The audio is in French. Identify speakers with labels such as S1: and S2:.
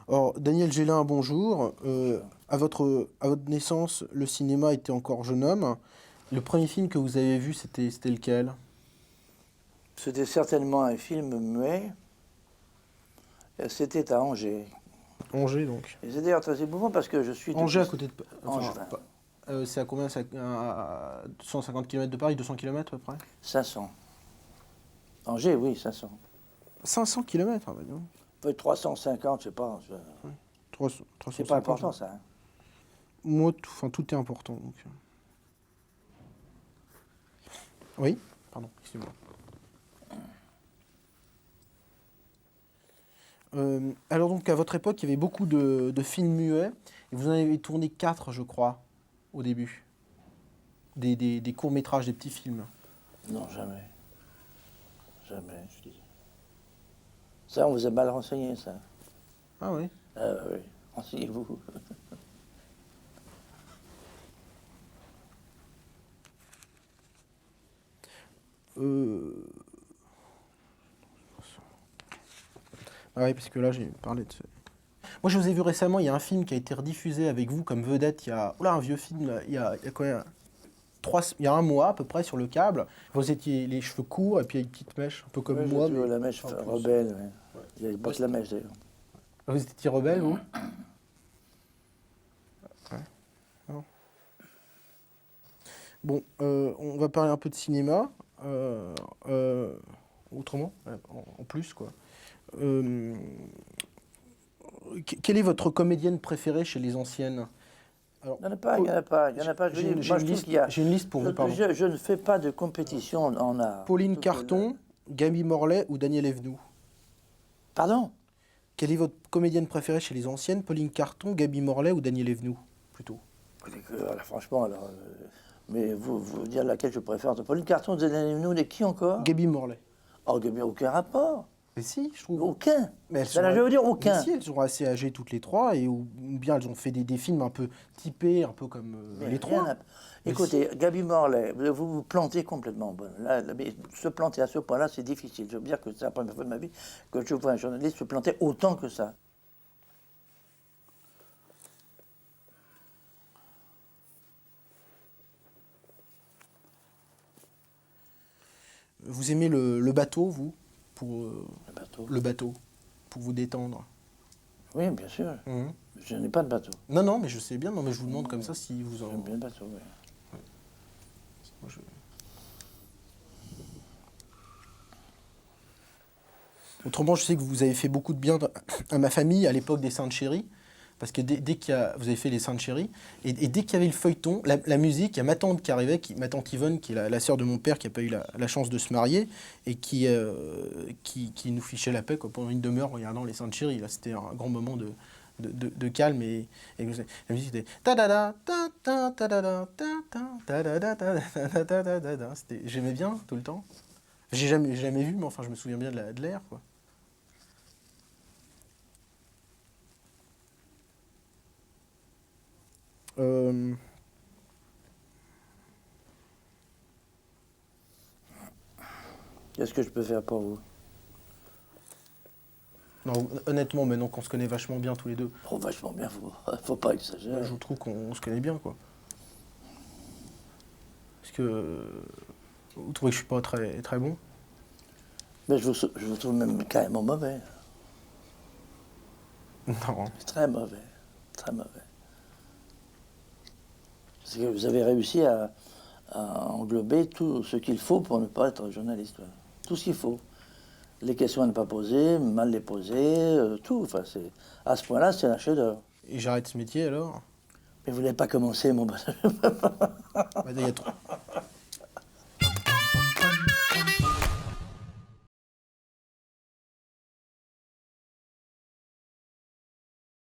S1: Alors, Daniel Gélin, bonjour. À votre naissance, le cinéma était encore jeune homme. Le premier film que vous avez vu, c'était lequel?
S2: C'était certainement un film muet. C'était à Angers.
S1: Angers, donc.
S2: Et c'est d'ailleurs très émouvant parce que je suis...
S1: Angers à côté de...
S2: Angers.
S1: C'est à combien? C'est à 150 km de Paris, 200 km à peu près?
S2: 500. Angers, oui, 500.
S1: 500 km, ah bah non.
S2: Peut-être 350, je sais pas.
S1: Oui.
S2: C'est pas important, ça. Hein.
S1: Moi, tout est important. Donc. Oui, pardon, excusez-moi. Alors donc, à votre époque, il y avait beaucoup de films muets. Et vous en avez tourné 4, je crois, au début. Des courts-métrages, des petits films.
S2: Non, jamais. Jamais, je dis. Ça, on vous a mal renseigné, ça.
S1: Ah oui?
S2: Oui, renseignez-vous.
S1: Ah oui, parce que là, j'ai parlé de... Moi, je vous ai vu récemment, il y a un film qui a été rediffusé avec vous comme vedette, il y a... Oula, un vieux film, là, il y a quoi? Il y a un mois, à peu près, sur le câble. Vous étiez les cheveux courts et puis une petite mèche, un peu comme
S2: Ouais,
S1: moi. Mais...
S2: la mèche rebelle, ouais. Il n'y avait pas que la mèche, d'ailleurs.
S1: Vous étiez rebelle, vous? Ouais. Non. Bon, on va parler un peu de cinéma. Autrement, en plus, quoi. Quelle est votre comédienne préférée chez les anciennes?
S2: Alors, il n'y en a pas, il n'y en a pas, il n'y en a pas.
S1: J'ai une liste pour vous, pardon.
S2: Je ne fais pas de compétition en art.
S1: Pauline Carton, Gaby Morlet ou Daniel Evenou?
S2: Pardon?
S1: Quelle est votre comédienne préférée chez les anciennes? Pauline Carton, Gaby Morlet ou Daniel Evenou, plutôt?
S2: Franchement, alors... mais vous dire laquelle je préfère entre Pauline Carton, Daniel Evenou et qui encore?
S1: Gaby Morlet.
S2: Oh, Gaby, aucun rapport.
S1: Mais si, je trouve.
S2: Aucun.
S1: Mais
S2: je veux dire aucun.
S1: Mais si, elles sont assez âgées toutes les trois, ou bien elles ont fait des films un peu typés, un peu comme les trois.
S2: Écoutez, si... Gaby Morlet, vous vous plantez complètement. Bon, mais se planter à ce point-là, c'est difficile. Je veux dire que c'est la première fois de ma vie que je vois un journaliste se planter autant que ça.
S1: Vous aimez le bateau, vous? Le
S2: bateau.
S1: bateau, pour vous détendre.
S2: Oui, bien sûr. Je n'ai pas de bateau.
S1: Non, mais je sais bien. Non, mais je vous demande comme ça si vous en...
S2: J'aime bien le bateau, oui.
S1: Ouais. Moi, Autrement, je sais que vous avez fait beaucoup de bien à ma famille à l'époque des Saintes Chéries. Parce que dès qu'il y a, vous avez fait les Saintes Chéries, et dès qu'il y avait le feuilleton, la musique, il y a ma tante qui arrivait, ma tante Yvonne, qui est la sœur de mon père, qui n'a pas eu la chance de se marier, et qui nous fichait la paix quoi, pendant une demi-heure en regardant les Saintes Chéries. Là, c'était un grand moment de calme, et la musique était... J'aimais bien tout le temps. J'ai jamais vu, mais enfin, je me souviens bien de l'air, quoi.
S2: Qu'est-ce que je peux faire pour vous?
S1: Non, honnêtement, maintenant qu'on se connaît vachement bien tous les deux.
S2: Oh, vachement bien, faut pas exagérer.
S1: Je trouve qu'on se connaît bien, quoi. Parce que vous trouvez que je suis pas très, très bon?
S2: Mais je vous trouve même carrément mauvais.
S1: Non.
S2: Très mauvais, très mauvais. Parce que vous avez réussi à englober tout ce qu'il faut pour ne pas être journaliste. Voilà. Tout ce qu'il faut. Les questions à ne pas poser, mal les poser, tout. Enfin, à ce point-là, c'est un chef-d'œuvre.
S1: Et j'arrête ce métier alors?
S2: Mais vous n'avez pas commencé, mon bonhomme.
S1: Il y a trop.